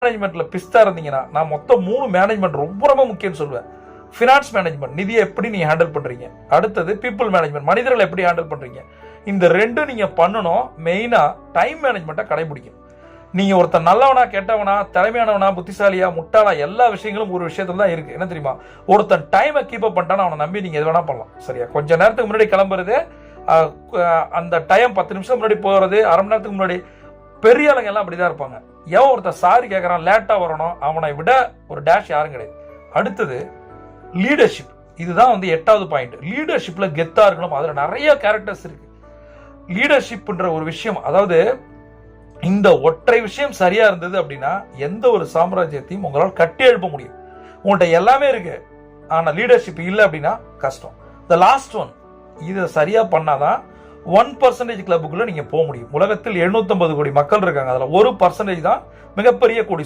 மேனேஜ்மெண்ட்ல பிஸ்தா இருந்தீங்கன்னா, நான் மொத்தம் 3 மேனேஜ்மெண்ட் ரொம்ப ரொம்ப முக்கியம்னு சொல்லுவேன். ஃபினான்ஸ் மேனேஜ்மெண்ட், நிதியை எப்படி நீங்க ஹேண்டில் பண்றீங்க. அடுத்தது பீப்புள் மேனேஜ்மெண்ட், மனிதர்களை எப்படி ஹேண்டில் பண்றீங்க. இந்த 2 நீங்க பண்ணணும். மெயினா டைம் மேனேஜ்மெண்ட்டை கடைபிடிக்கணும். நீங்க ஒருத்தர் நல்லவனா, கெட்டவனா, திறமையானவனா, புத்திசாலியா, முட்டாளா, எல்லா விஷயங்களும் ஒரு விஷயத்துல தான் இருக்கு. என்ன தெரியுமா, ஒருத்தன் டைமை கீப் அப் பண்ணிட்டான்னு அவனை நம்பி நீங்க எது வேணா பண்ணலாம். சரியா, கொஞ்ச நேரத்துக்கு முன்னாடி கிளம்புறது, அந்த டைம் 10 நிமிஷம் முன்னாடி போறது, அரை மணி நேரத்துக்கு முன்னாடி. பெரிய ஆளுங்க எல்லாம் அப்படிதான் இருப்பாங்க. எவன் ஒருத்தர் சாரி கேட்கறான், லேட்டா வரணும், அவனை விட ஒரு டேஷ் யாரும் கிடையாது. அடுத்தது லீடர்ஷிப். இதுதான் 8வது பாயிண்ட். லீடர்ஷிப்ல கெத்தா இருக்கணும். அதுல நிறைய கேரக்டர்ஸ் இருக்கு. லீடர்ஷிப்ன்ற ஒரு விஷயம், அதாவது இந்த ஒற்றை விஷயம் சரியா இருந்தது அப்படின்னா எந்த ஒரு சாம்ராஜ்யத்தையும் உங்களால் கட்டி எழுப்ப முடியும். உங்கள்கிட்ட எல்லாமே இருக்கு, ஆனா லீடர்ஷிப் இல்லை அப்படின்னா கஷ்டம். த லாஸ்ட் ஒன், இதை சரியா பண்ணாதான் 1% கிளப்புக்குள்ள நீங்க போக முடியும். உலகத்தில் 750 கோடி மக்கள் இருக்காங்க, அதுல 1% தான் மிகப்பெரிய கோடீஸ்வரர்.